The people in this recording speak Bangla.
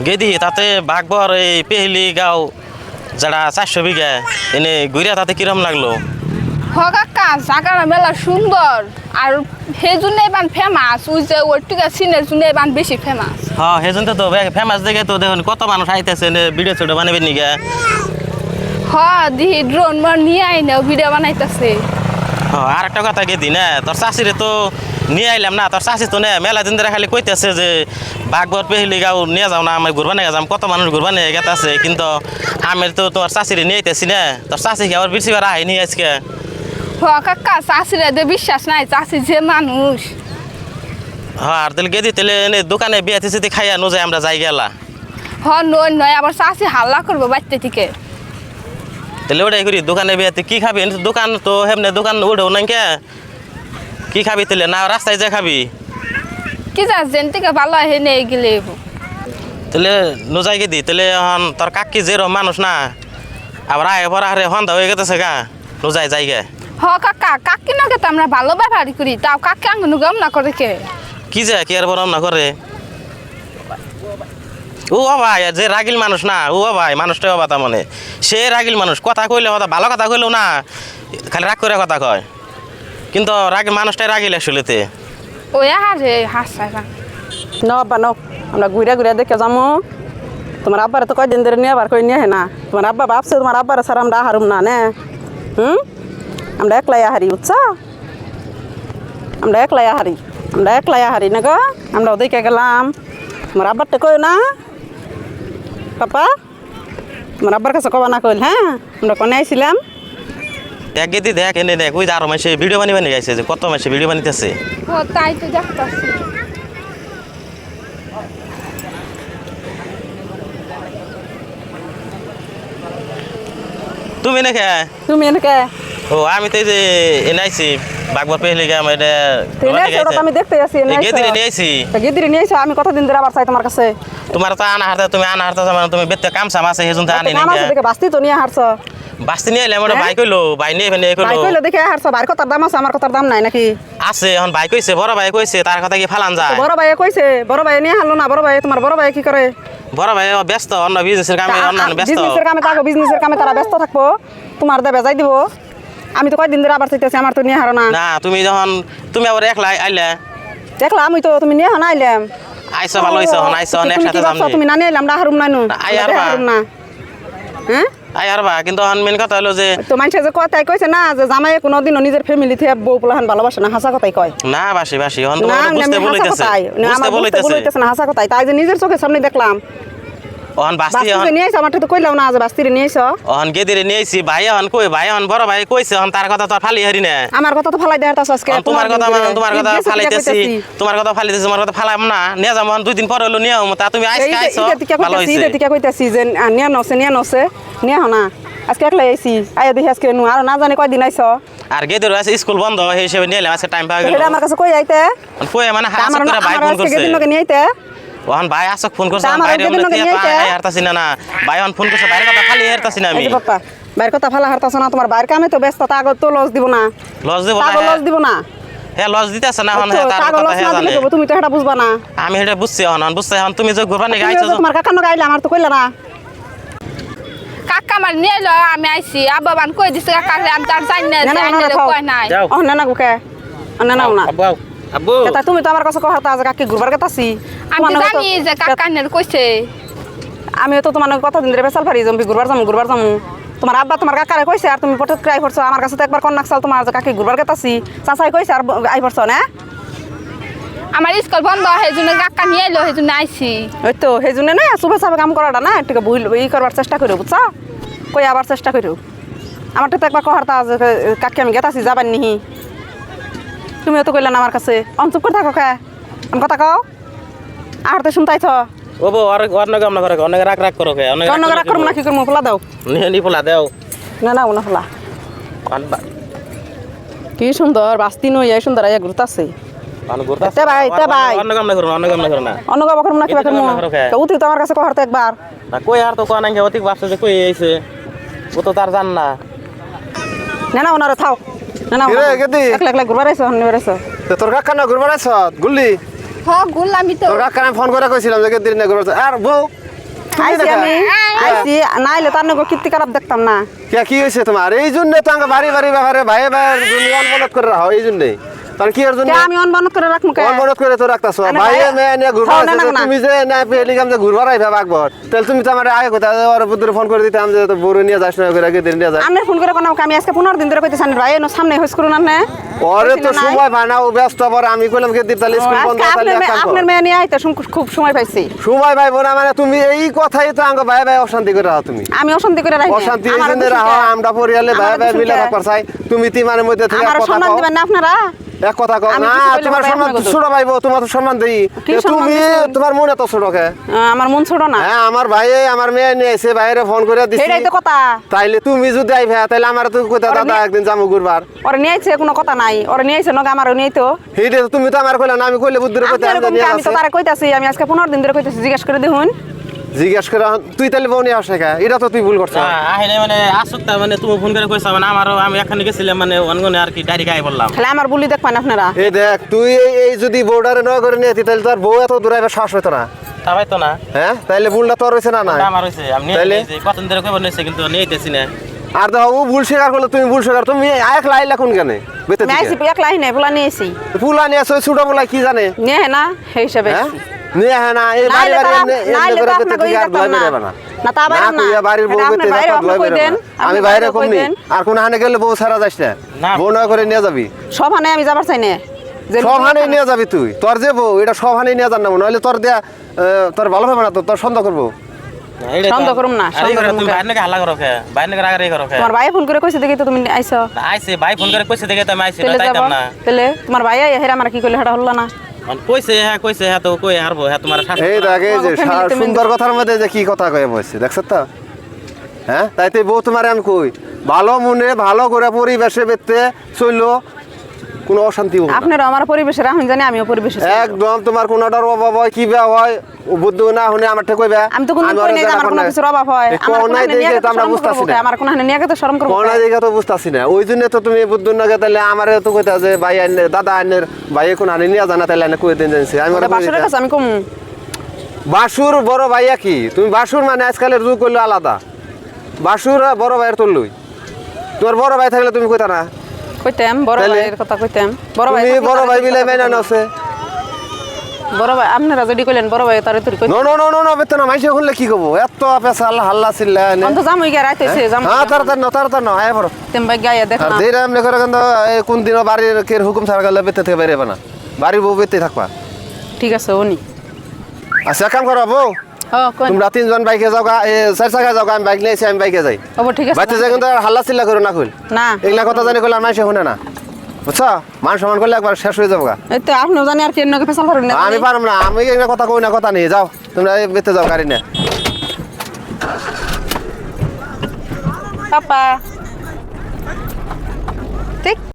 গেদি তাতে বাঘবর এই পেহলি গাঁও যারা 400 বিঘা এনে ঘুরিয়া তাতে কিরম লাগলো? কাকা জায়গাটা মেলা সুন্দর আর সেই জন্য এবার ফেমাস ওই যে ওইটুকা সিনের জন্য এবার বেশি ফেমাস। হ্যাঁ সেই জন্য তো ফেমাস দেখে তো দেখুন কত মানুষ আইতেছে ভিডিও ছোট বানাবেন নিগে। দিহি ড্রোন নিয়ে আইনে ভিডিও বানাইতেছে। আর একটা কথা গেদি না তোর চাষিরে তো নিয়ে আইলাম না, তোর চাষি তো মেলা দিন ধরে খালি কইতেছে যে বাঘবর পেহলি গাঁও নিয়ে যাও না, আমি ঘুরবা নিয়ে যাম, কত মানুষ ঘুরবা নিয়ে গেতেছে, কিন্তু আমি তো তোর চাষিরে নিয়ে আইতেছি না। তোর চাষি আবার বেশি বার আইনি আজকে। কাকা চাষিরা বিশ্বাস নাই, চাষি যে মানুষ। আর তাহলে গেদি তাহলে এনে দোকানে বিয়াতে সিতে খাইয়া নো যায় আমরা যাই গেলা। নয় নয় আবার চাষি হাল্লা করবো বাড়তে থেকে। তাহলে ওটাই করি দোকানে বিয়াতে কি খাবি? দোকান তো হেমনে দোকান উঠেও নাই কে, কি খাবি তাহলে? না রাস্তায় যা খাবি? কি যাস যেন থেকে ভালো হে নেই গেলে তাহলে নো যাই গেদি তাহলে এখন তোর কাকি যেরকম মানুষ না আবার আয় পর আরে হন্দা হয়ে গেছে গা, নো যাই যাই গে। কাকা কাকি নাকি তো আমরা ভালো ব্যবহারই করি, তাও কাকি আঙ্গুন গম না করে কে কি যে কি আর বরম না করে? ও ভাই যে রাগিল মানুষ না, ও ভাই মানুষটা বাবা তা মনে সে রাগিল মানুষ, কথা কইলে কথা ভালো কথা কইলেও না খালি রাগ করে কথা কয়, কিন্তু রাগিল মানুষটাই রাগিল আসলেতে। ওই হারে হাসাই ন আব্বা ন আমরা ঘুরে ঘুরে দেখে যাবো। তোমার আব্বারে তো কয়দিন ধরে নিয়ে আবার কই নিয়ে না, তোমার আব্বা ভাবছে তোমার আব্বারে স্যার আমরা হারুম না নে। আমরা একলাই হারি বুঝছো, আমরা একলাই হারি না গো। আমরাও দেখে গেলাম, তোমার আব্বারটা কই না পাপা, তোমার আব্বার কাছে কবা না কইল। হ্যাঁ আমরা কোনে আইছিলাম এক গেদি দেখ এনে দেখ ওই যে আরো মাসে ভিডিও বানিয়ে বানিয়ে গাইছে, যে কত মাসে ভিডিও বানিতেছে। তাই তো দেখতেছি। তুমি নাকি? তুমি এনেকে? ও আমি তো এই যে এনে আইছি বাঘবর পেহলি গাঁও এটা আমি দেখতে আসি গেদিরে নিয়ে আইছি। গেদিরে নিয়ে আইছো, আমি কতদিন ধরে আবার চাই তোমার কাছে। তোমার তো আনা হারতা তুমি আনা হারতা মানে তুমি বেতে কাম সাম আছে হেজুন তা আনি না দেখে বাস্তি তো নিয়ে হারছো। বাস্তি নিয়ে এলাম ওটা ভাই কইলো, ভাই নিয়ে ফেনে কইলো। ভাই কইলো দেখে হারছো, ভাইয়ের কথার দাম আছে আমার কথার দাম নাই নাকি? আছে এখন ভাই কইছে, বড় ভাই কইছে, তার কথা কি ফালান যায়? বড় ভাই কইছে, বড় ভাই নিয়ে হারলো না। বড় ভাই তোমার বড় ভাই কি করে? বড় ভাই ব্যস্ত অন্য বিজনেসের কামে, অন্য ব্যস্ত বিজনেসের কামে, তাকে বিজনেসের কামে তারা ব্যস্ত থাকবো, তোমার দে বেজাই দিব। আমি তো কয়দিন ধরে আবার চাইতেছি, আমার তো নিয়ে হারো না। না তুমি যখন তুমি আবার একলা আইলে দেখলা আমি তো তুমি নিয়ে হানা আইলাম। আইছো ভালো হইছো, হন আইছো একসাথে যাম। তুমি না নিয়ে এলাম না হারুম না নু হারুম না। হ্যাঁ আই আরবা, কিন্তু এখন মেন কথা হলো যে তো মানুষে যে কথাই কইছে না যে জামাই কোনোদিনও নিজের ফ্যামিলি থেকে বউ পোলাহান ভালোবাসে না, হাসা কথাই কয় না। বাসি বাসি এখন তো না বুঝতে বলইতেছে না, হাসা কথাই। তাই যে নিজের চোখের সামনে দেখলাম। ওহন বাস্তি এখন নিয়ে আইছো, আমার তো কইলাও না যে বাস্তিরে নিয়ে আইছো। ওহন গেদিরে নিয়ে আইছি, ভাই এখন কই, ভাই এখন বড় ভাই কইছে, এখন তার কথা তো ফালি হারি না। আমার কথা তো ফালাই দেয়ার তাছ আজকে। তোমার কথা মানে তোমার কথা ফালাইতেছি, তোমার কথা ফালাইতেছি, তোমার কথা ফালাম না। নিয়ে যাবো 2 দিন পরে হলো নিয়ে তা তুমি আইছো আইছো ভালো হইছে। এটা টিকা কইতাছি যে নিয়া নছে নিয়া হনা আজকে একলাই আইছি। আয়া দেখি আজকে নু আর না জানি কয়দিন আইছো। আর গেদির আছে স্কুল বন্ধ এই হিসেবে নিয়ে এলাম, আজকে টাইম পাওয়া গেল। এটা আমার কাছে কই আইতে কই মানে হাসা করে ভাই ফোন করছে। গেদিন লগে নিয়ে আইতে ওহন ভাই আসক ফোন করছে, বাইরে আই হারতাছি না। না ভাই এখন ফোন করছে, বাইরে কথা খালি হারতাছি না আমি। এই বাপ্পা বাইরে কথা ফালা হারতাছ না, তোমার বাইরে কামে তো ব্যস্ত, তাগো তো লস দিব না। লস দিব না, লস দিব না। হ্যাঁ লস দিতেছ না এখন, তার কথা হে জানে। তুমি তো এটা বুঝবা না। আমি এটা বুঝছি এখন বুঝছি। এখন তুমি যে ঘুরবা নি গাইছো, তোমার কাকা ন গাইলে আমার তো কইলা না। কাকা আমার নিয়ে এলো, আমি আইছি। আব্বা বান কই দিছে কাকা, আমি তার জানি না যে আইনে কই নাই। ও না না গুকে না না না আব্বু আব্বু তা তুমি তো আমার কাছে কথা আছে কাকি ঘুরবার গেতাছি। আমি জানি যে কাকা নের কইছে। আমি তো তোমার কতদিন ধরে বেসাল ফারি জম্বি ঘুরবার যামু। তোমার আব্বা তোমার কাকারে কইছে আর তুমি পটক ক্রাই করছো। আমার কাছে তো একবার কন্নাক চাল তোমার যে কাকি ঘুরবার গেতাছি চাচাই কইছে আর আই পড়ছো না। আমার স্কুল বন্ধ সেই জন্য কাকা নিয়ে এলো, সেই জন্য আইছি। ওই তো সেই জন্য না সুবে সাবে কাম করাটা না একটু ভুল ই করবার চেষ্টা করো বুঝছো, কই আবার চেষ্টা করো। আমার তো একবার কহারতা যে কাকি আমি গেতাছি যাবার নিহি, তুমিও তো কইলা না আমার কাছে। চুপ করে থাকো কে, আমি কথা কও আর তো শুনতাইছ। ও বো আর অন্য কাম না করে, অনেক রাগ রাগ করো কে, অনেক রাগ করব না। কি করব পোলা দাও, নি পোলা দাও। না না ওনা পোলা কি সুন্দর বাস্তি নই, এই সুন্দর আইয়া ঘুরতাছে। তে ভাই অন্য কাম না করো, অন্য কাম না করো না, অন্য কাম করব না। কি করব তো উঠি তো আমার কাছে কহারতা একবার না। কই আর তো কোন আঙ্গে অতি বাসে যে কই আইছে, ও তো তার জান না। না না ওনারে থাও। না না একলা একলা ঘুরবার আইছো, হন নিবার আইছো। তোর কাকা না ঘুরবার আইছ গুল্লি? হ্যাঁ গুল্লামি তো। তোর কাকা ফোন করে কইছিলাম যে দিন না ঘুরবার। আর বউ তুমি আইছি দেখা আমি আইছি না আইলে তার নাকি কীর্তি খারাপ দেখতাম না কি হয়েছে তোমার এই জন্য তো আমাকে বাড়ি বাড়ি ব্যাপারে ভাই ভাই অনুমোদন করে রাখো এই জন্যই তার কি এর জন্য কে আমি অনবনত করে রাখমু কে অনুমোদন করে তো রাখতাছো আরে ভাই ভাই, মেয়ে নিয়ে ঘুরবা খাও না, না, না। তুমি যে না পেলিগাম যে ঘুরবার আইবা বাগবর তাহলে তুমি তো আমার আগে কথা ওর বুদ্ধরে ফোন করে দিতাম যে তো বড় নিয়ে যাস না করে আগে দিন নিয়ে যাস আমি ফোন করে কোন আমি আজকে 15 দিন ধরে কইতেছি ভাই এনো সামনে হইস করুন না ওরে তো সময় পায় না ও ব্যস্ত পরে আমি কইলাম কি দিন তাহলে স্কুল বন্ধ তাহলে এক কাম আপনার কর। মেয়ে নিয়ে আইতে খুব সময় পাইছি সময় পাইবো না মানে তুমি এই কথাই তো আঙ্গ ভাই ভাই অশান্তি করে রাখো তুমি আমি অশান্তি করে রাখি অশান্তি এই জন্য রাখো আমরা পরিয়ালে ভাই ভাই মিলে রাখবার চাই তুমি তিমানের মধ্যে থেকে আমার এক কথা সম্মান কও দিবেন না আপনারা এক কথা কও আমি না কিছু বললে তোমার ভাই সম্মান আপনাকে ছোট ভাইবো তোমার তো সম্মান দেই কি সম্মান তুমি দিছেন? তোমার মনে তো ছোট কে আমার মন ছোট না হ্যাঁ আমার ভাই আমার মেয়ে নিয়ে এসে বাইরে ফোন করে দিছি সেটাই তো কথা তাইলে তুমি যদি আইভা তাইলে আমার তো কইতা ওরে দাদা নিয়ে- একদিন যামু ঘুরবার ওরে নিয়ে আইছে কোনো কথা নাই ওরে নিয়ে আইছে নগে আমারও নিয়ে তো হেইডে তো তুমি তো আমার কইলা না আমি কইলে বুদ্ধিরে কইতা আপনি এরকম নিয়ে আমি তো আসে তারে কইতাছি আমি আজকে 15 দিন ধরে কইতাছি জিজ্ঞেস করে দেখুন জিজ্ঞাসা করে তুই তাহলে বউ নিয়ে আসে কা এটা তো তুই ভুল করছ আহে মানে আসুক তা মানে তুমি ফোন করে কইছো মানে আমারও আমি এখানে গেছিলাম মানে অনগনে আর কি ডাইরেক্ট আই বললাম তাহলে আমার বুলি দেখবেন আপনারা এই দেখ তুই এই যদি বউডারে নয় করে নিয়ে তাহলে তোর বউ এত দূর আইবা শ্বাস হইতো না তা ভাই তো না হ্যাঁ তাইলে ভুলটা তোর হইছে না না আমার হইছে আমি নিয়ে তাইলে? নিয়েছি কতদিন ধরে কইব নিয়েছি কিন্তু নিয়েতেছি না আর দেখো ও ভুল স্বীকার করলে তুমি ভুল স্বীকার তুমি এক লাইলা কোন কেন বেতে আমি আইছি এক লাইন নাই বলা নিয়ে আইছি ফুলা নিয়ে আসো ছোট বলা কি জানে নিয়ে হে না সেই হিসাবে হ্যাঁ নিয়ে হ্যাঁ না এই বাড়ি নাইলে বাড়ি তারা- এমনি নাইলে করে তো বেতে আপনাকে থেকে আর দেখতাম লয় না। বেরোবে না না, তা বাইরে না। কইয়া বাড়ির বউ এটা বেতে আপনার বাইরে থেকে আপনি লয় কই বেরোবে দেন, না। আপনি আমি বাইরে বাইরে কই কমনি দেন। আর কোন হানে গেলে বউ সারা যাস না না। বউ নয় করে নিয়ে যাবি সব হানে আমি যাবার চাই না যে সব হানে নিয়ে যাবি তুই তোর যে বউ এটা সব হানে নিয়ে যান না নইলে তোর দেয়া তোর ভালো হবে না তো তোর সন্দেহ করবো সন্দেহ করুম না, সন্দেহ করুম তুমি না। বাইরে নাকি হাল্লা করো খে বাইরে নাকি রাগারাগি করো খে তোমার ভাই ফোন করে কইছে দেখি তো তুমি আইছো না, আইছে ভাই ফোন করে কইছে দেখে তো আমি আইছি তেলে যাব তাইতাম না তেলে তোমার ভাই আই হেরা আমার কি কইলে হেটা হলো না মানে কইছে হ্যাঁ তো কই হারবো হ্যাঁ তোমার শাশুড়ি এই দেখে যে তোমার family তে সুন্দর কথার মধ্যে যে কি কথা কয়ে বসছে দেখছ তো হ্যাঁ তাইতে বউ তোমার আমি কই ভালো মনে ভালো করে পরিবেশে বেতে চললো কোনো অশান্তি হবে না। আপনারা আমার পরিবেশে রাখুন জানি আমিও পরিবেশে চলি। একদম তোমার কোনটার অভাব হয় কি বে হয় বুদ্ধ না হনে আমার ঠিক কইবা আমি তো কোনদিন কই নাই যে আমার কোনো কিছুর অভাব হয় আমার কোন নাই দেখে তো আমরা বুঝতাছি না আমার কোনো হানে নিয়ে গেতে শরম করব কোন দেখে তো বুঝতাছি না ওই জন্য তো তুমি বুদ্ধ না গেলে আমারে তো কইতা যে ভাই আইনে দাদা আইনের ভাই কোন আনি নিয়ে জানা তাইলে আইনে কই দিন জানছি আমি ওরা বাসুরের কাছে আমি কম বাসুর বড় ভাইয়া কি তুমি বাসুর মানে আজকালের যুগ করলে আলাদা বাসুর বড় ভাইয়ের তুললই তোর বড় ভাই থাকলে তুমি কইতা না কইতাম বড় তাইলে? ভাইয়ের কথা কইতাম বড় ভাই তুমি থাকলে বড় তারে ভাই তুই বিলে কথা মেনা কইতাম। নছে বড় ভাই আপনারা যদি কইলেন বড় ভাই তারে তুই কই no no no no no বেতন মাইসে শুনলে কি কব এত পেছা আল্লাহ হাল্লা চিল্লা অন্ত যাম হই গিয়া রাইতে হইছে যাম হ্যাঁ তার না আয় বড় তেম ভাই গায়া দেখ আর না যেটা এমনি করে কিন্তু এই কোন দিনও বাড়ির কের হুকুম ছাড়া গেলে বেতে থেকে বেরোবে না বাড়ির বউ বেতে থাকবা ঠিক আছে উনি আচ্ছা এক কাম করো বউ ও কোন তোমরা তিনজন বাইকে যাও গা চার চাকা যাও গা, আমি বাইক নিয়েছি আমি বাইকে যাই ও ঠিক আছে বাইতে যাই কিন্তু আর হাল্লা চিল্লা করো না খুল না এগুলা কথা জানি করলে আর মাইসে শুনে না বুঝছো মান সম্মান করলে একবার শেষ হয়ে যাবো গা এই তো আপনিও জানি আর কি নকে ফেসাল করুন না আমি পারম না আমি এগুলা কথা কই না কথা নিয়ে যাও তোমরা বেতে যাও গাড়ি নিয়ে পাপা ঠিক